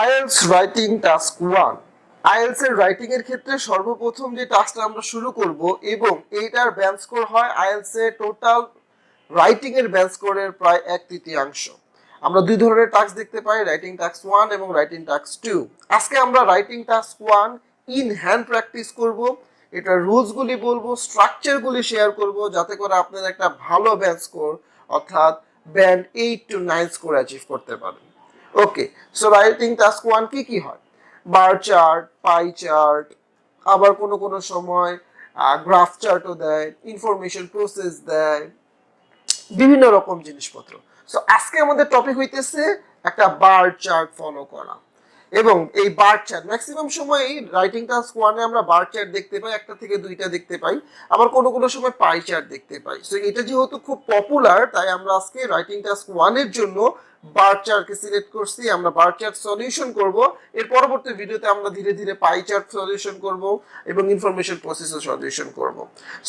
IELTS writing task 1। IELTS এর writing এর ক্ষেত্রে সর্বপ্রথম যে টাস্কটা আমরা শুরু করব এবং এইটার ব্যান্ড স্কোর হয় আইএলটিএস এর টোটাল রাইটিং এর ব্যান্ড স্কোরের প্রায় 1/3। আমরা দুই ধরনের টাস্ক দেখতে পাই, রাইটিং টাস্ক 1 এবং রাইটিং টাস্ক 2। আজকে আমরা writing task 1 in hand practice করব। এটা রুলস গুলি বলবো, স্ট্রাকচার গুলি শেয়ার করব, যাতে করে আপনারা একটা ভালো ব্যান্ড স্কোর অর্থাৎ ব্যান্ড 8 to 9 স্কোর অ্যাচিভ করতে পারেন। ওকে, সো রাইটিং টাস্ক 1 কি হয়? বার চার্ট, পাই চার্ট, আবার কোনো কোনো সময় গ্রাফ চার্টও দেয়, ইনফরমেশন প্রসেস দেয়, বিভিন্ন রকম জিনিসপত্র। সো আজকে আমাদের টপিক হইতেছে একটা বার চার্ট ফলো করা। এবং এই বার চার্ট ম্যাক্সিমাম সময় রাইটিং টাস্ক 1-এ আমরা বার চার্ট দেখতে পাই, একটা থেকে দুইটা দেখতে পাই, আবার কোনো কোনো সময় পাই চার্ট দেখতে পাই। সো এটা যেহেতু খুব পপুলার, তাই আমরা আজকে রাইটিং টাস্ক 1-এর জন্য বার চার্টকে সিলেক্ট করছি। আমরা বার চার্ট সলিউশন করব। এর পরবর্তী ভিডিওতে আমরা ধীরে ধীরে পাই চার্ট সলিউশন করব এবং ইনফরমেশন প্রসেসও সলিউশন করব।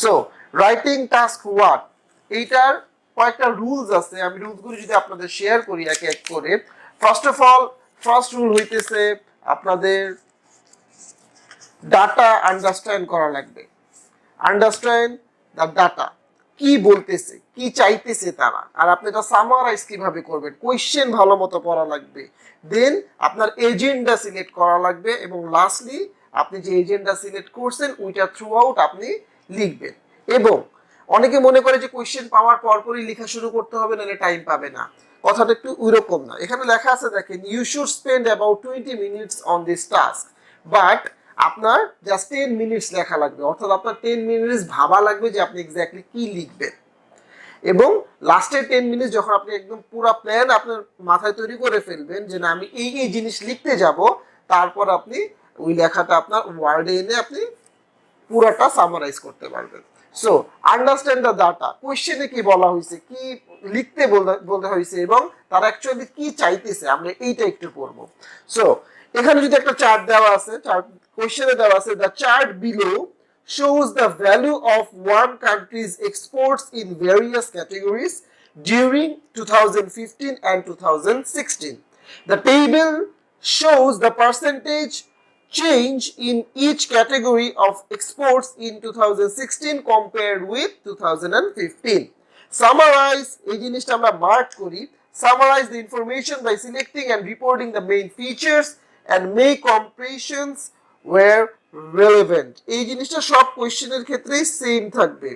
সো রাইটিং টাস্ক 1 এইটার কয়েকটা রুলস আছে। আমি রুলসগুলো যদি আপনাদের শেয়ার করি এক এক করে। First of all, first rule হইতেছে আপনাদের ডাটা আন্ডারস্ট্যান্ড করা লাগবে। আন্ডারস্ট্যান্ড দ্য ডাটা, কি বলতেছে, কি চাইতেছে তারা, আর আপনি এটা সামারাইজ কিভাবে করবেন। কোয়েশ্চেন ভালো মতো পড়া লাগবে। দেন আপনার এজেন্ডা সিলেক্ট করা লাগবে এবং লাস্টলি আপনি যে এজেন্ডা সিলেক্ট করছেন ওইটা থ্রু আউট আপনি লিখবেন। এবং অনেকে মনে করে যে কোয়েশ্চেন পাওয়ার পরপরই লেখা শুরু করতে হবে, নাহলে টাইম পাবে না। কথাটা একটু ওইরকম না। এখানে লেখা আছে, দেখেন, you should spend about 20 minutes on this task, but আপনার জাস্ট 10 মিনিটস লেখা লাগবে। অর্থাৎ আপনার 10 মিনিটস ভাবা লাগবে যে আপনি এক্স্যাক্টলি কি লিখবেন। এবং লাস্টের 10 মিনিট যখন আপনি একদম পুরো প্ল্যান আপনার মাথায় তৈরি করে ফেলবেন যে না আমি এই এই জিনিস লিখতে যাব, তারপর আপনি ওই লেখাটা আপনার ওয়ার্ডে এনে আপনি পুরোটা সামারাইজ করতে পারবেন। সো আন্ডারস্ট্যান্ড দ্য ডাটা, কোয়েশ্চেনে কি বলা হয়েছে, কি লিখতে বলতে হয়েছে এবং তারা অ্যাকচুয়ালি কি চাইতেছে, আমরা এইটা একটু পড়বো। সো এখানে যদি একটা চার্ট দেওয়া আছে, চার্ট কোয়েশ্চেনে দেওয়া আছে, the chart below shows the value of one country's exports in various categories during 2015 and 2016. The table shows the percentage change in each category of exports in 2016 compared with 2015. Summarize, এই জিনিসটা আমরা mark করি, summarize the information by selecting and reporting the main features and make comparisons where relevant. এই জিনিসটা সব কোয়েশ্চেনের ক্ষেত্রেই same থাকবে।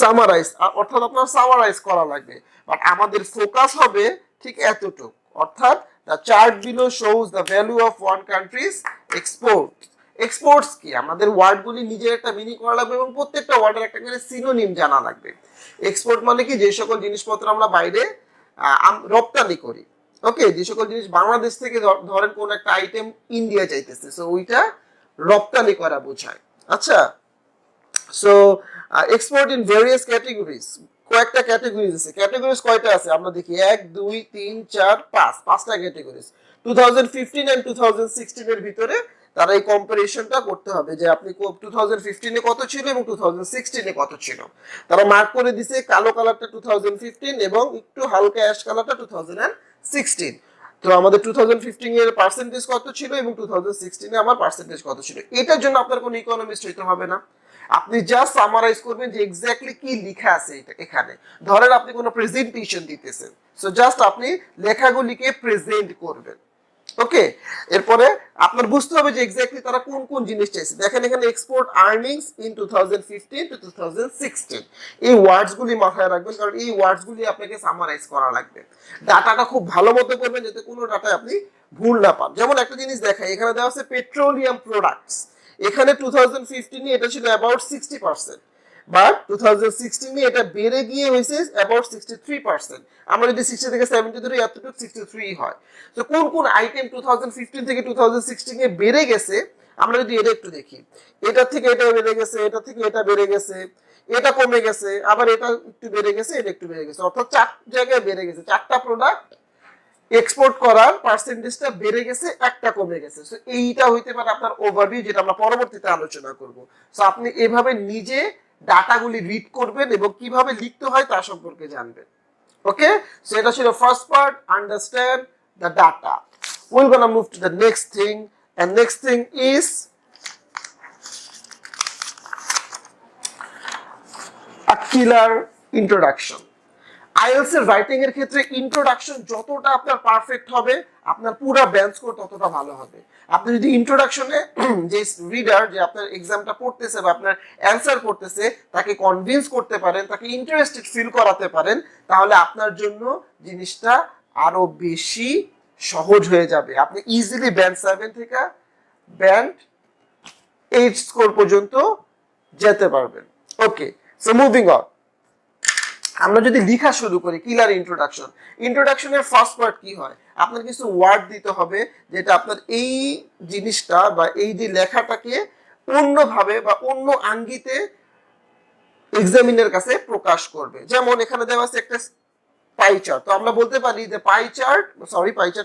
Summarise অর্থাৎ আপনার সামারাইজ করা লাগবে, বাট আমাদের ফোকাস হবে ঠিক এতটুকু, অর্থাৎ the chart below shows the value of one country's export. Exports কি, আমাদের ওয়ার্ডগুলি নিজের একটা মিনিং করা লাগবে এবং প্রত্যেকটা ওয়ার্ডের একটা করে সিনোনিম জানা লাগবে। এক্সপোর্ট মানে কি, যে সকল জিনিসপত্র আমরা বাইরে রপ্তানি করি। ওকে, যে সকল জিনিস বাংলাদেশ থেকে ধরেন কোন একটা আইটেম ইন্ডিয়া চাইতেছে, সো ওইটা রপ্তানি করা বোঝায়। আচ্ছা, so export in various categories, কয়েকটা ক্যাটাগরিজ আছে। ক্যাটাগরিজ কয়টা আছে আমরা দেখি, 1 2 3 4 5, পাঁচটা ক্যাটাগরিজ। 2015 এন্ড 2016 এর ভিতরে তারা এই কম্পারিজনটা করতে হবে যে আপনি 2015 এ কত ছিল এবং 2016 এ কত ছিল। তারা মার্ক করে দিছে, কালো কালারটা 2015 এবং একটু হালকা অ্যাশ কালারটা 2016। তো আমাদের 2015 এর পার্সেন্টেজ কত ছিল এবং 2016 এ আমার পার্সেন্টেজ কত ছিল। এটার জন্য আপনার কোনো ইকোনমিস্ট হইতে হবে না, আপনি জাস্ট সামারাইজ করবেন যে এক্স্যাক্টলি কি লেখা আছে এখানে। ধরেন আপনি কোনো প্রেজেন্টেশন দিতেছেন, সো জাস্ট আপনি লেখাগুলিকে প্রেজেন্ট করবেন। ওকে, এরপরে আপনার বুঝতে হবে যে এক্স্যাক্টলি তারা কোন কোন জিনিস চাইছে। দেখেন এখানে এক্সপোর্ট আর্নিংস ইন 2015 to 2016, এই ওয়ার্ডস গুলি মাথায় রাখবেন, কারণ এই ওয়ার্ডস গুলি আপনাকে সামারাইজ করা লাগবে। ডাটাটা খুব ভালো মতো করবেন যাতে কোনো ডাটা আপনি ভুল না পান। যেমন একটা জিনিস দেখাই, এখানে দেওয়া আছে পেট্রোলিয়াম প্রোডাক্টস। এখানে 2015 এ এটা ছিল অ্যাবাউট 60%, বাট 2016 এ এটা বেড়ে গিয়ে হয়েছে অ্যাবাউট 63%। আমরা যদি 60 থেকে 70 ধরি, এতটুকু 63 হয়। তো কোন কোন আইটেম 2015 থেকে 2016 এ বেড়ে গেছে আমরা যদি এটা একটু দেখি, এটা থেকে এটা বেড়ে গেছে, এটা থেকে এটা বেড়ে গেছে, এটা কমে গেছে, আবার এটা একটু বেড়ে গেছে, এটা একটু বেড়ে গেছে, অর্থাৎ 4 জায়গায় বেড়ে গেছে। 4টা প্রোডাক্ট এক্সপোর্ট করার পার্সেন্টেজটা বেড়ে গেছে, একটা কমে গেছে। সো এইটা হইতে পারে আপনার ওভারভিউ, যেটা আমরা পরবর্তীতে আলোচনা করব। সো আপনি এভাবে নিজে ডাটাগুলি রিড করবেন এবং কিভাবে লিখতে হয় তা সম্পর্কে জানবেন। ওকে, সো এটা ছিল first part, understand the data. we're gonna move to the next thing, and next thing is a killer introduction. IELTS এর রাইটিং এর ক্ষেত্রে ইন্ট্রোডাকশন যতটা আপনার পারফেক্ট হবে, আপনার পুরো ব্যান্ড স্কোর ততটা ভালো হবে। আপনি যদি ইন্ট্রোডাকশনে যে রিডার যে আপনার এক্সামটা পড়তেছে বা আপনার অ্যান্সার করতেছে তাকে কনভিন্স করতে পারেন, তাকে ইন্টারেস্টেড ফিল করাতে পারেন, তাহলে আপনার জন্য জিনিসটা আরো বেশি সহজ হয়ে যাবে। আপনি ইজিলি ব্যান্ড 7 থেকে ব্যান্ড 8 স্কোর পর্যন্ত যেতে পারবেন। ওকে, সো মুভিং অন। আমরা যদি লেখা শুরু করি, কিলার ইন্ট্রোডাকশন। ইন্ট্রোডাকশনের ফার্স্ট পার্ট কি হয়, আপনার কিছু ওয়ার্ড দিতে হবে যেটা আপনার এই জিনিসটা বা এই যে লেখাটাকে অন্যভাবে বা অন্য আঙ্গিতে এক্সামিনের কাছে প্রকাশ করবে। যেমন এখানে দেওয়া আছে একটা পাই চার্ট, তো আমরা বলতে পারি যে পাই চার্ট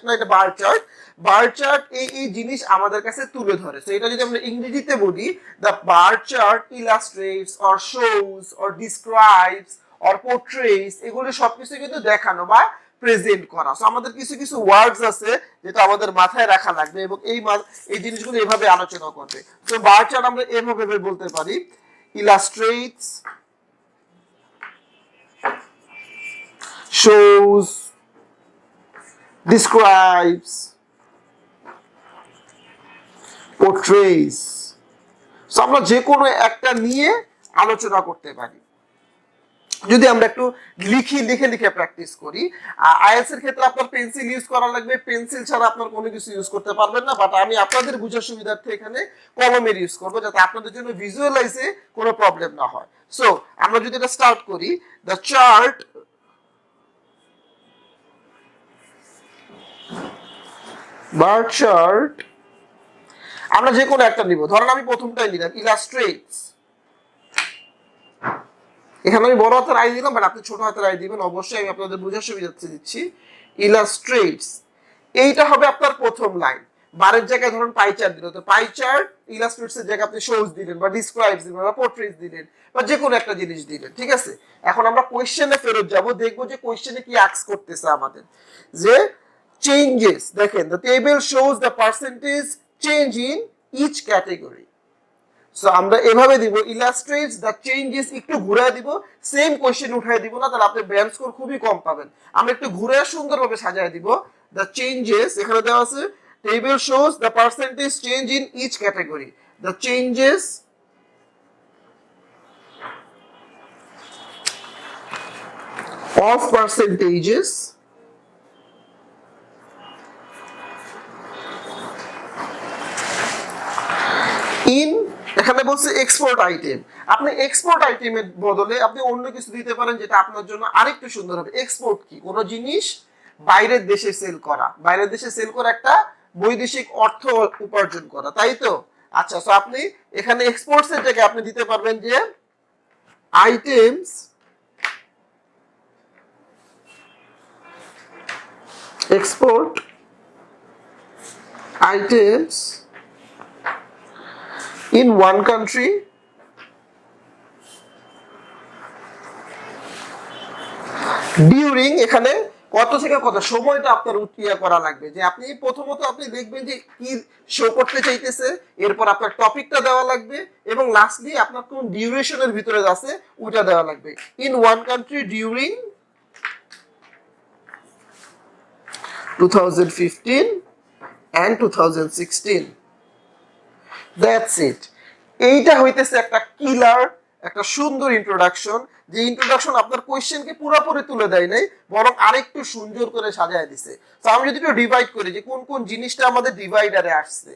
না, এটা বার চার্ট। বার চার্ট এই জিনিস আমাদের কাছে তুলে ধরে। তো এটা যদি আমরা ইংরেজিতে বলি, the bar chart illustrates or shows or describes or পোর্ট্রেস, এগুলো সবকিছু কিন্তু দেখানো বা প্রেজেন্ট করা। সো আমাদের কিছু কিছু ওয়ার্ডস আছে যেটা আমাদের মাথায় রাখা লাগবে এবং এই জিনিসগুলো এভাবে আলোচনা করবে। তো বার চার্ট আমরা এভাবে বলতে পারি, illustrates, shows, describes, portrays. So আমরা যে কোনো একটা নিয়ে আলোচনা করতে পারি। যদি আমরা একটু লিখে প্র্যাকটিস করি, আইএলটিএস এর ক্ষেত্রে আপনার পেন্সিল ইউজ করা লাগবে, পেন্সিল ছাড়া আপনার কোনো কিছু ইউজ করতে পারবেন না, বাট আমি আপনাদের বোঝার সুবিধার্থে এখানে কলমের ইউজ করবো যাতে আপনাদের জন্য ভিজুয়ালাইজে কোনো প্রবলেম না হয়। সো আমরা যদি এটা স্টার্ট করি, দ্য চার্ট বার চার্ট, আমরা যে কোনো একটা নিব। ধরেন আমি প্রথমটাই নিলাম ইলাস্ট্রেটস, এখানে আমি বড় হাতের আই দিলাম, বাট আপনি ছোট হাতের আই দিবেন অবশ্যই, আমি আপনাদের বোঝার সুবিধার্থে দিচ্ছি। ইলাস্ট্রেটস, এইটা হবে আপনার প্রথম লাইন। বারের জায়গায় ধরুন পাই চার্ট দিল, তো পাই চার্ট ইলাস্ট্রেটস এর জায়গায় আপনি শোজ দিলেন বা ডিসক্রাইবস দিলেন বা পোর্ট্রেটস দিলেন বা যে কোনো একটা জিনিস দিলেন, ঠিক আছে। এখন আমরা কোশ্চেনে ফেরত যাব, দেখবো যে কোশ্চেনে কি আস্ক করতেছে আমাদের। যে changes, দেখেন the table shows the percentage change in each category. So আমরা এভাবে দিব, illustrates the changes, একটু ঘুরায় দিব, সেম কোশ্চেন উঠায় দিব না, তাহলে আপনি ব্যান্ড স্কোর খুবই কম পাবেন। আমরা একটু ঘুরে সুন্দরভাবে সাজায় দিব। the changes, এখানে দেওয়া আছে table shows the percentage change in each category. the changes of percentages in, এখানে বলছে এক্সপোর্ট আইটেম। আপনি এক্সপোর্ট আইটেমের বদলে আপনি অন্য কিছু দিতে পারেন যেটা আপনার জন্য আরেকটু সুন্দর হবে। এক্সপোর্ট কি, কোন জিনিস বাইরের দেশে সেল করা, বাইরের দেশে সেল করা একটা বৈদেশিক অর্থ উপার্জন করা, তাই তো। আচ্ছা, সো আপনি এখানে এক্সপোর্টস এর জায়গায় আপনি দিতে পারবেন যে items export items in one country during, এখানে কত থেকে কত সময়টা আপনার উঠিয়া করা লাগবে। যে আপনি প্রথমত আপনি দেখবেন যে কি শো করতে চাইতেছে, এরপর আপনার টপিকটা দেওয়া লাগবে এবং লাস্টলি আপনার কোন ডিউরেশনের ভিতরে আছে ওইটা দেওয়া লাগবে। In one country during 2015 and 2016, that's it. এইটা হইতেছে একটা কিলার, একটা সুন্দর ইন্ট্রোডাকশন, যে ইন্ট্রোডাকশন আপনার কোয়েশ্চেনকে পুরোপুরি তুলে দেয় নাই, বরং আরেকটু সুন্দর করে সাজায় দিছে। তো আমি যদি একটু ডিভাইড করি যে কোন কোন জিনিসটা আমাদের ডিভাইডারে আসছে,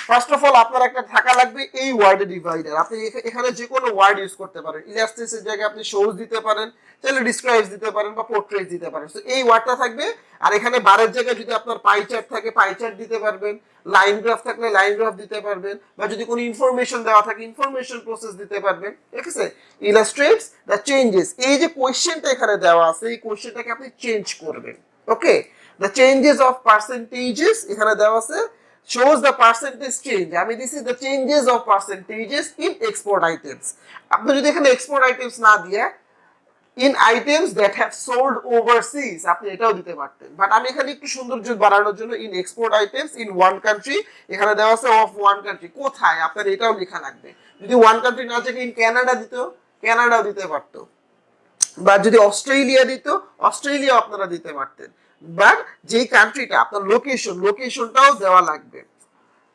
ফার্স্ট অফ অল আপনার একটা থাকা লাগবে এই ওয়ার্ড ডিভাইডার। আপনি এখানে যে কোনো ওয়ার্ড ইউজ করতে পারেন, ইলাস্ট্রেটস এর জায়গায় আপনি শোজ দিতে পারেন, তাহলে ডিসক্রাইবস দিতে পারেন বা পোর্ট্রেটস দিতে পারেন। তো এই ওয়ার্ডটা থাকবে। আর এখানে বারের জায়গায় যদি আপনার পাই চার্ট থাকে পাই চার্ট দিতে পারবেন, লাইন গ্রাফ থাকলে লাইন গ্রাফ দিতে পারবেন, বা যদি কোনো ইনফরমেশন দেওয়া থাকে ইনফরমেশন প্রসেস দিতে পারবেন, ঠিক আছে। ইলাস্ট্রেটস দ্য চেঞ্জেস, এই যে কোয়েশ্চেনটা এখানে দেওয়া আছে এই কোয়েশ্চেনটাকে আপনি চেঞ্জ করবেন। ওকে, দ্য চেঞ্জেস অফ পার্সেন্টেজেস এখানে দেওয়া আছে, shows the percentage change, আমি দিছি the changes of percentages in export items। আপনি যদি এখানে export items না দিয়ে in items that have sold overseas, আপনি এটাও দিতে পারতেন, বাট আমি এখানে একটু সৌন্দর্য বাড়ানোর জন্য in export items in one country, এখানে দেওয়া আছে অফ ওয়ান কান্ট্রি, কোথায় আপনার এটাও লেখা লাগবে। যদি ওয়ান কান্ট্রি না থাকে ইন ক্যানাডা দিত, ক্যানাডাও দিতে পারতো, বা যদি অস্ট্রেলিয়া দিত অস্ট্রেলিয়া আপনারা দিতে পারতেন, বাট যেই কান্ট্রিটা আপনার লোকেশন, লোকেশনটাও দেওয়া লাগবে।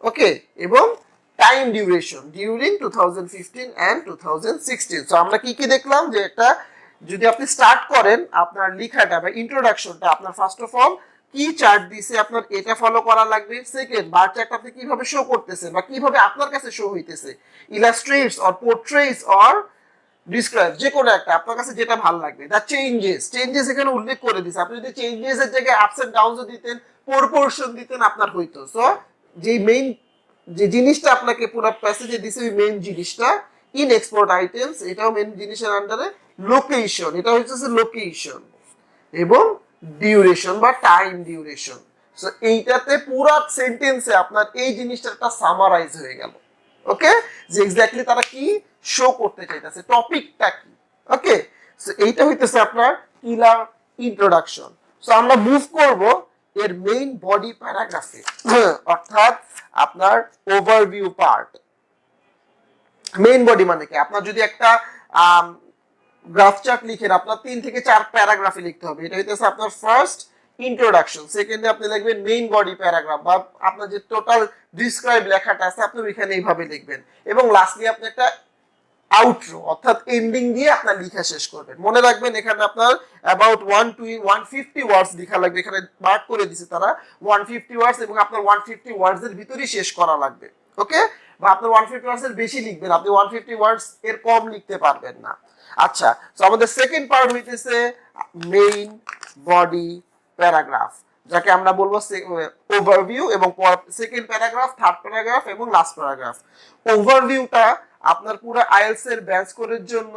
ওকে, এবং time duration during 2015 and 2016। So আমরা কি কি দেখলাম, যে একটা যদি আপনি স্টার্ট করেন আপনার লেখাটা বা ইন্ট্রোডাকশনটা, আপনার ফার্স্ট অফ অল কি চার্ট দিছে আপনার এটা ফলো করা লাগবে। সেকেন্ড, বার চার্ট আপনি কিভাবে শো করতেছে বা কিভাবে আপনার কাছে শো হইতেছে, illustrates or portraits or describe, যে কোনো একটা আপনার কাছে যেটা ভালো লাগবে। দ্য চেঞ্জেস, চেঞ্জেস এখানে উল্লেখ করে দিছে, আপনি যদি চেঞ্জেস এর জায়গায় আপস এন্ড ডাউনস দিতেন, প্রপোর্শন দিতেন, আপনার হইতো। সো যে মেইন যে জিনিসটা আপনাকে পুরো প্যাসেজে দিছে, ওই মেইন জিনিসটা ইন এক্সপোর্ট আইটেমস, এটাও মেইন জিনিসের আন্ডারে লোকেশন, এটা হচ্ছে লোকেশন এবং ডিউরেশন বা টাইম ডিউরেশন। সো এইটাতে পুরো সেন্টেন্সে আপনার এই জিনিসটা একটা সামারাইজ হয়ে গেল। ওকে, যে এক্স্যাক্টলি তারা কি শো করতে চাইতেছে, টপিকটা কি। ওকে, সো এইটা হইতেছে আপনার কিলার ইন্ট্রোডাকশন। সো আমরা মুভ করব এর মেইন বডি প্যারাগ্রাফে, অর্থাৎ আপনার ওভারভিউ পার্ট। মেইন বডি মানে কি, আপনার যদি একটা গ্রাফ চার্ট লিখেন, আপনার 3 থেকে 4 প্যারাগ্রাফে লিখতে হবে। এটা হইতেছে আপনার ফার্স্ট ইন্ট্রোডাকশন, সেকেন্ডে আপনি লিখবেন মেইন বডি প্যারাগ্রাফ, বা আপনার যে টোটাল ডিসক্রাইব লেখাটা আছে আপনি ওইখানে এইভাবে লিখবেন, এবং লাস্টলি আপনি একটা আউটরো অর্থাৎ এন্ডিং দিয়ে আপনার লেখা শেষ করবেন। মনে রাখবেন এখানে আপনার অ্যাবাউট 150 ওয়ার্ডস লেখা লাগবে, এখানে মার্ক করে দিছে তারা 150 ওয়ার্ডস, এবং আপনার 150 ওয়ার্ডস এর ভিতরেই শেষ করা লাগবে। ওকে, বা আপনার 150 ওয়ার্ডস এর বেশি লিখবেন, আপনি 150 ওয়ার্ডস এর কম লিখতে পারবেন না। আচ্ছা, তো আমাদের সেকেন্ড পার্ট হইতেছে মেইন বডি প্যারাগ্রাফ, যাকে আমরা বলবো ওভারভিউ, এবং সেকেন্ড প্যারাগ্রাফ, থার্ড প্যারাগ্রাফ এবং লাস্ট প্যারাগ্রাফ। ওভারভিউটা আপনার পুরো আইএলটিএস এর ব্যাচ স্কোরের জন্য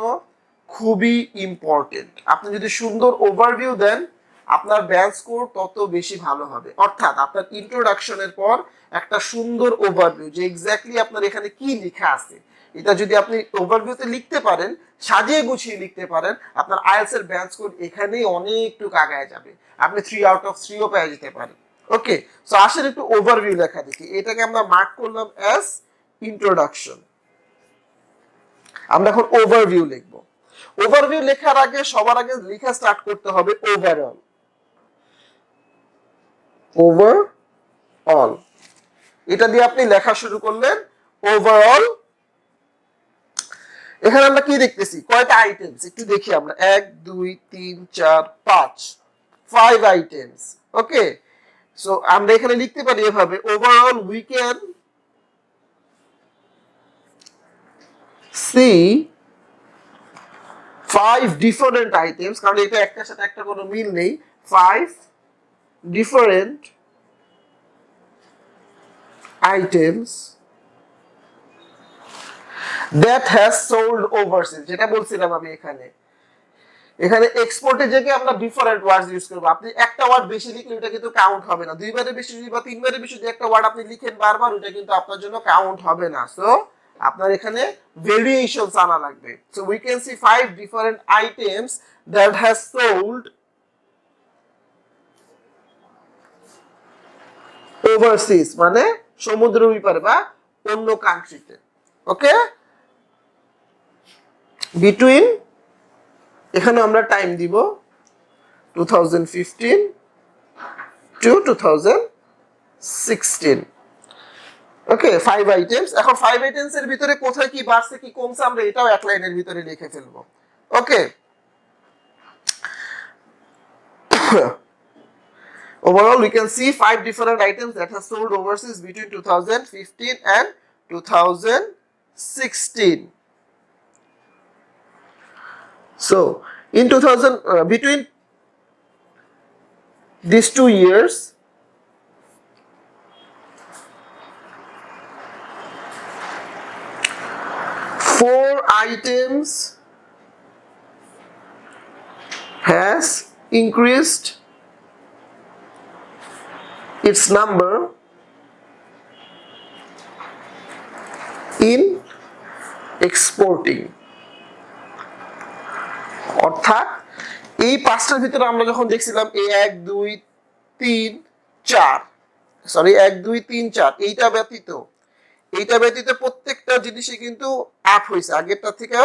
খুবই ইম্পর্টেন্ট। আপনি যদি সুন্দর ওভারভিউ দেন আপনার ব্যাচ স্কোর তত বেশি ভালো হবে। অর্থাৎ আপনার ইন্ট্রোডাকশনের পর একটা সুন্দর ওভারভিউ, যে এক্স্যাক্টলি আপনার এখানে কি লেখা আছে, এটা যদি আপনি ওভারভিউতে লিখতে পারেন, সাজিয়ে গুছিয়ে লিখতে পারেন, আপনার আইএলটিএস এর ব্যাচ স্কোর এখানেই অনেকটুকু আগায় যাবে, আপনি 3 আউট অফ 3 ও পেয়ে যেতে পারেন। ওকে, সো আসেন একটু ওভারভিউ লেখা দেখি। এটাকে আমরা মার্ক করলাম অ্যাজ ইন্ট্রোডাকশন। আমরা এখন ওভারভিউ লিখব। ওভারভিউ লেখার আগে সবার আগে লেখা স্টার্ট করতে হবে ওভারঅল। ওভারঅল, এটা দিয়ে আপনি লেখা শুরু করলেন ওভারঅল। এখানে আমরা কি দেখতেছি, কয়টা আইটেমস একটু দেখি আমরা, 1 2 3 4 5 5 আইটেমস। ওকে, সো আমরা এখানে লিখতে পারি এভাবে, overall we can see 5 different items, কারণ এটা একটার সাথে একটা কোনো মিল নেই। 5 different items that has sold overseas, যেটা বলছিলাম আমি এখানে এক্সপোর্টের জায়গায় আমরা ডিফারেন্ট ওয়ার্ডস ইউজ করব। আপনি একটা ওয়ার্ড বেশি লিখলে ওটা কিন্তু কাউন্ট হবে না, দুইবারের বেশি বা তিনবারের বেশি যদি একটা ওয়ার্ড আপনি লিখেন বারবার, ওটা কিন্তু আপনার জন্য কাউন্ট হবে না। সো আপনার এখানে ভেরিয়েশনস আনা লাগবে। So we can see 5 different items that has sold overseas, মানে সমুদ্রের ওই পারে বা অন্য কান্ট্রিতে। ওকে, বিটুইন, এখানে আমরা টাইম দিব 2015 টু 2016। ওকে, 5 আইটেমস। এখন 5 আইটেমস এর ভিতরে কোথায় কি বাড়ছে কি কমছে আমরা এটাও এক লাইনের ভিতরে লিখে ফেলবো। ওকে, overall we can see 5 different items that have sold overseas between 2015 and 2016. So in 2000 between these 2 years, four items has increased its number in exporting, অর্থাৎ এই পাঁচটার ভিতরে আমরা যখন দেখছিলাম এই 1 2 3 4 সরি 1 2 3 4 এইটা ব্যতীত প্রত্যেকটা জিনিসই কিন্তু আপ হয়েছে, আগেরটা থেকে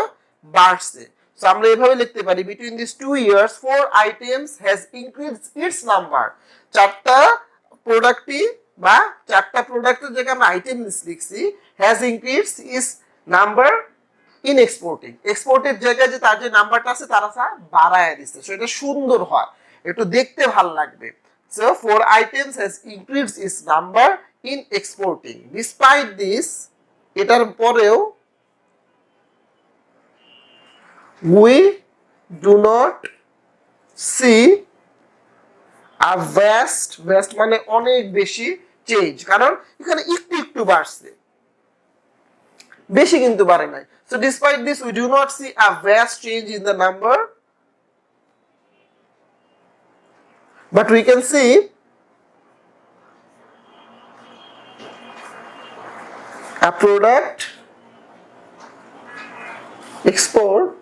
বাড়ছে। সো আমরা এভাবে লিখতে পারি between this 2 years 4 items has increased it's number. চারটা প্রোডাক্টই বা চারটা প্রোডাক্টের জায়গায় আমরা আইটেম লিখছি, has increased it's number in exporting. এক্সপোর্টের জায়গায় যে তার যে নাম্বারটা আছে তারা বাড়ায় দিচ্ছে, সো এটা সুন্দর হয়, একটু দেখতে ভালো লাগবে। So 4 items has increased its number in exporting. Despite this, এটার পরেও we do not see a vast মানে অনেক বেশি চেঞ্জ, কারণ এখানে একটু একটু বাড়ছে, বেশি কিন্তু বাড়ে নাই। So despite this, we do not see a vast change in the number, but we can see a product export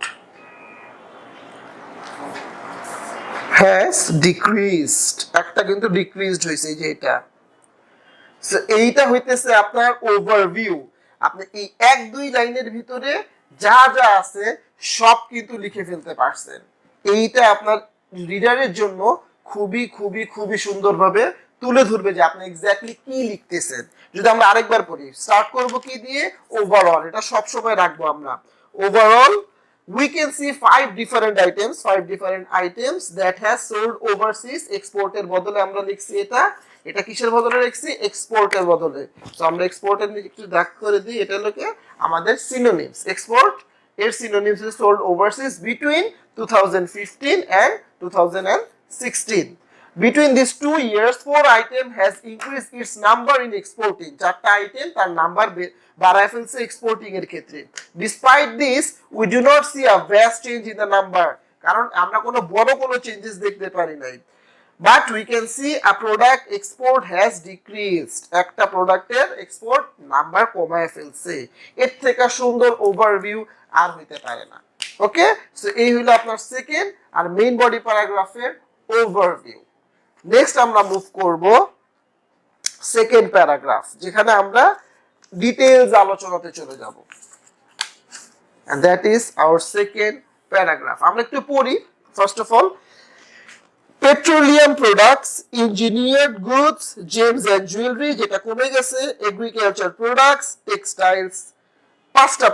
has decreased, একটা কিন্তু ডিক্রিজড হয়েছে, এই যে এটা। সো এইটা হইতেছে আপনার ওভারভিউ। আপনি এই 1 2 লাইনের ভিতরে যা যা আছে সব কিন্তু লিখে ফেলতে পারছেন। এইটা আপনার রিডারের জন্য খুবই খুবই খুবই সুন্দরভাবে তুলে ধরবে যে আপনি এক্স্যাক্টলি কি লিখতেছেন। যদি আমরা আরেকবার পড়ি, স্টার্ট করব কি দিয়ে, ওভারঅল, এটা সব সময় রাখবো আমরা। Overall we can see 5 different items that has sold overseas। এক্সপোর্টের বদলে আমরা লিখছি এটা কিসের বদলে লিখছি, এক্সপোর্টের বদলে। সো আমরা এক্সপোর্টের নিচে একটু দাগ করে দিই, এটা হলো আমাদের সিনোনিমস। এক্সপোর্ট এর synonyms is sold overseas between 2015 and 2016। Between these 2 years, 4 items has increased its number in exporting। চারটা আইটেম তার নাম্বার বাড়ায় ফেলছে এক্সপোর্টিং এর ক্ষেত্রে। Despite this, we do not see a vast change in the number। কারণ আমরা কোনো বড় কোনো চেঞ্জেস দেখতে পারি নাই। But we can see a product export has decreased। একটা প্রোডাক্টের এক্সপোর্ট নাম্বার কমায় ফেলছে। এর থেকে সুন্দর ওভারভিউ আর হইতে পারে না। ওকে, সো এই হলো আপনার সেকেন্ড আর মেইন বডি প্যারাগ্রাফের ওভারভিউ। নেক্সট আমরা মুভ করব সেকেন্ড প্যারাগ্রাফ, যেখানে আমরা ডিটেইলস আলোচনাতে চলে যাব, and that is our second paragraph। আমরা একটু পড়ি। First of all, petroleum products, engineered goods, gems and jewellery, যেটা কমে গেছে, এগ্রিকালচার প্রোডাক্টস, টেক্সটাইলস, পাঁচটা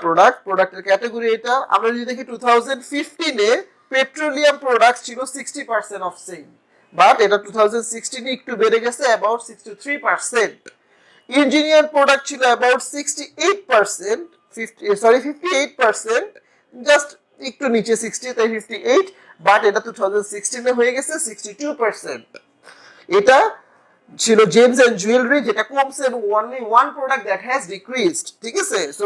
প্রোডাক্টের ক্যাটাগরি এটা। আমরা যদি দেখি 2015 এ পেট্রোলিয়াম প্রোডাক্টস ছিল 60% অফ সেল, বাট এটা 2016 এ একটু বেড়ে গেছে অ্যাবাউট 63%। ইঞ্জিনিয়ার প্রোডাক্ট ছিল অ্যাবাউট 58%, জাস্ট একটু নিচে 60, তাই 58, বাট এটা 2016 এ হয়ে গেছে 62%। এটা ছিল জেমস এন্ড জুয়েলারি, যেটা কমছে, এবং only one product that has decreased. ঠিক আছে, সো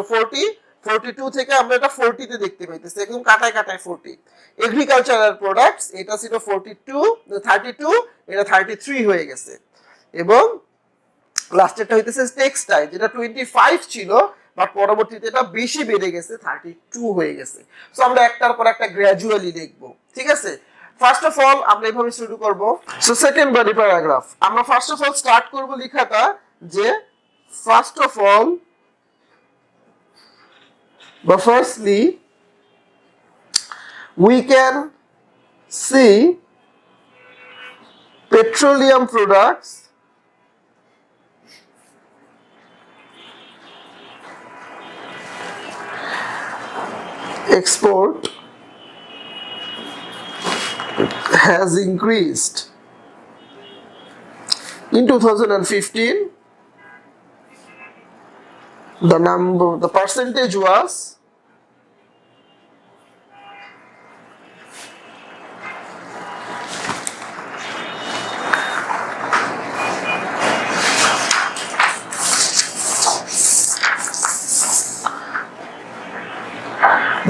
42 থেকে আমরা এটা 40 তে দেখতে পাইতেছি, একদম কাটায় কাটায় 40। এগ্রিকালচারাল প্রোডাক্টস, এটা ছিল 32, এটা 33 হয়ে গেছে। এবং লাস্টেরটা হইতেছে টেক্সটাইল, যেটা 25 ছিল, বাট পরবর্তীতে এটা বেশি বেড়ে গেছে, 32 হয়ে গেছে। সো আমরা একটার পর একটা গ্র্যাজুয়ালি লিখবো। ঠিক আছে, ফার্স্ট অফ অল আমরা এভাবে শুরু করব। সো সেকেন্ড বডি প্যারাগ্রাফ, আমরা ফার্স্ট অফ অল স্টার্ট করব লেখাটা যে ফার্স্ট অফ অল বা firstly we can see petroleum products export has increased in 2015. The percentage was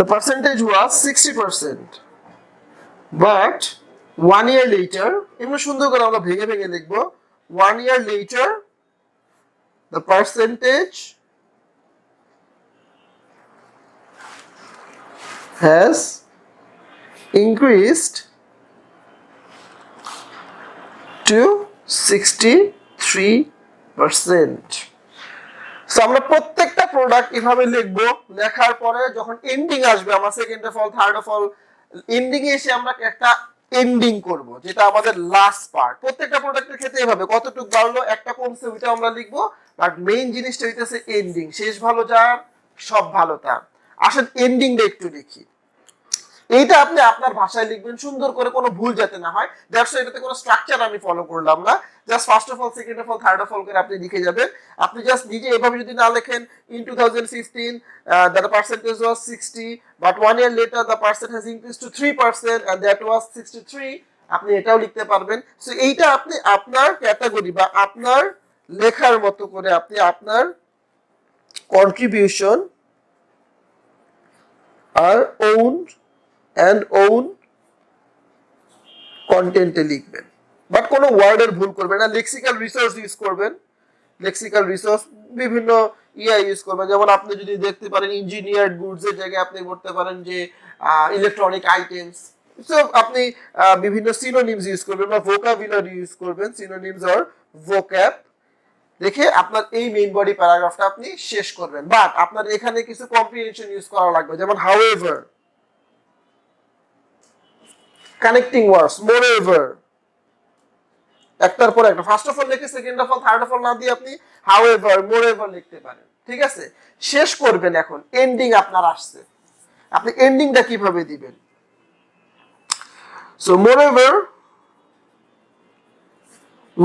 the percentage was 60%, but 1 year later, এমন সুন্দর করে আমরা ভেঙে ভেঙে লিখব, 1 year later the percentage has increased to 63%. So আমরা প্রত্যেকটা প্রোডাক্ট এভাবে লিখবো, লেখার পরে যখন এন্ডিং আসবে আমার second of all third of all ending এ এসে আমরা একটা এন্ডিং করব, যেটা আমাদের লাস্ট পার্ট। প্রত্যেকটা প্রোডাক্টের ক্ষেত্রে এভাবে কতটুকু বাড়লো একটা কমছে ওইটা আমরা লিখবো, বাট মেইন জিনিসটা হইতেছে এন্ডিং। শেষ ভালো যার সব ভালো তার। আসেন এন্ডিংটা একটু লিখি। এইটা আপনি আপনার ভাষায় লিখবেন সুন্দর করে, কোনো ভুল যাতে না হয়। দ্যাটস এটাতে কোনো স্ট্রাকচার আমি ফলো করলাম না, just first of all second of all third of all করে আপনি লিখে যাবেন। আপনি জাস্ট নিজে এভাবে যদি না লেখেন in 2015 the percentage was 60 but 1 year later the percent has increased to 3% and that was 63, আপনি এটাও লিখতে পারবেন। সো এইটা আপনি আপনার ক্যাটাগরি বা আপনার লেখার মতো করে আপনি আপনার কন্ট্রিবিউশন আর ওন and own কন্টেন্টে লিখবেন, বাট কোনো ওয়ার্ডের ভুল করবেন না। লেক্সিক্যাল রিসোর্স ইউজ করবেন, লেক্সিক্যাল রিসোর্স বিভিন্ন ইউজ করবেন। যেমন আপনি যদি দেখতে পারেন ইঞ্জিনিয়ার্ড গুডস এর জায়গায় আপনি করতে পারেন যে ইলেকট্রনিক আইটেমস। সো আপনি বিভিন্ন সিনোনিমস ইউজ করবেন বা ভোকাবুলারি ইউজ করবেন, সিনোনিমস অর ভোক্যাব দেখে আপনার এই মেইন বডি প্যারাগ্রাফটা আপনি শেষ করবেন। বাট আপনার এখানে কিছু কম্প্রিহেনশন ইউজ করা লাগবে, যেমন হাউএভার, কানেক্টিং ওয়ার্ডস, মোরএভার, একটার পর একটা ফার্স্ট অফ অল লিখে second of all third of all না দিয়ে আপনি হাউএভার, মোরএভার লিখতে পারেন। ঠিক আছে, শেষ করবেন। এখন এন্ডিং আপনার আসছে, আপনি এন্ডিংটা কিভাবে দিবেন? So moreover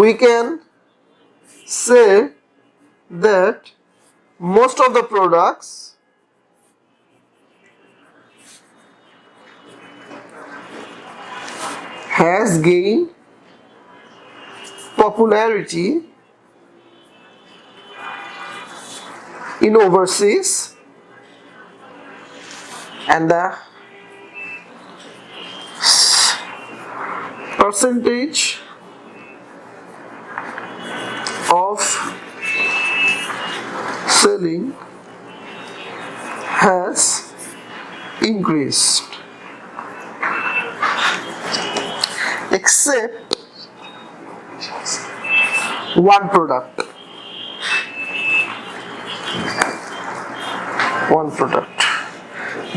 we can say that most of the products has gained popularity in overseas and the percentage of selling has increased except one product.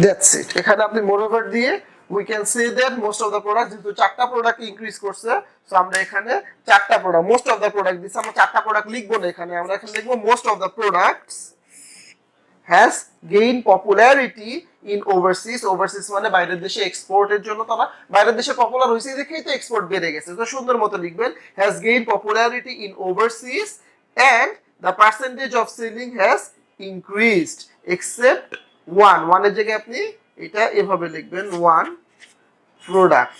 That's it. এখানে আপনি moreover দিয়ে we can say that most of the products, যেহেতু চারটা product increase করছে, so আমরা এখানে চারটা product, most of the product দিচ্ছি। আমরা চারটা প্রোডাক্ট লিখবো না এখানে, আমরা এখানে লিখবো most of the products has gained popularity in overseas. overseas মানে বাইরের দেশে এক্সপোর্টের জন্য, তারা বাইরের দেশে পপুলার হয়েছে দেখেই তো এক্সপোর্ট বেড়ে গেছে। তো সুন্দর মতো লিখবেন has gained popularity in overseas and the percentage of selling has increased except one এর জায়গায় আপনি এটা এভাবে লিখবেন one product.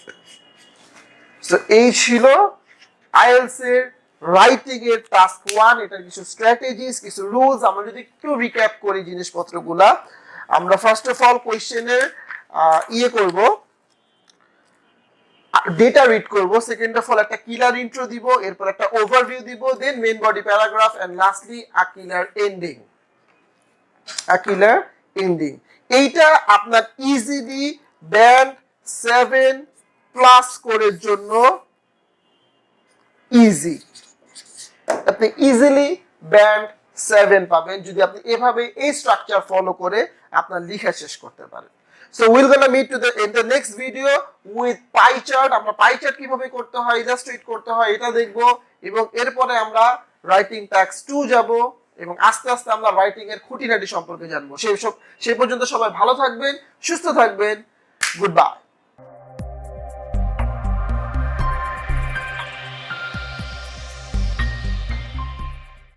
সো এই ছিল আইএলটিএস এর রাইটিং এর টাস্ক 1। এটার কিছু স্ট্র্যাটেজিস, কিছু রুলস আমরা যদি একটু রিক্যাপ করি জিনিসপত্রগুলা। আমরা ফার্স্ট অফ অল কোশ্চেনের করব, ডেটা রিড করব। সেকেন্ড অফ অল একটা কিলার ইন্ট্রো দিব, এরপর একটা ওভারভিউ দিব, then main body paragraph and lastly a killer ending. এইটা আপনার ইজিলি ব্যান্ড 7 প্লাস স্কোরের জন্য ইজি। আপনি ইজিলি ব্যান্ড 7 পাবেন যদি আপনি এভাবে এই স্ট্রাকচার ফলো করে আপনার লেখা শেষ করতে পারেন। So will gonna meet to in the next video with pie chart. আমরা পাই চার্ট কিভাবে করতে হয়, ইলাস্ট্রেট করতে হয় এটা দেখব, এবং এরপরে আমরা রাইটিং টাস্ক 2 যাব এবং আস্তে আস্তে আমরা রাইটিং এর খুঁটিনাটি সম্পর্কে জানবো। সেই পর্যন্ত সবাই ভালো থাকবেন, সুস্থ থাকবেন। Good bye.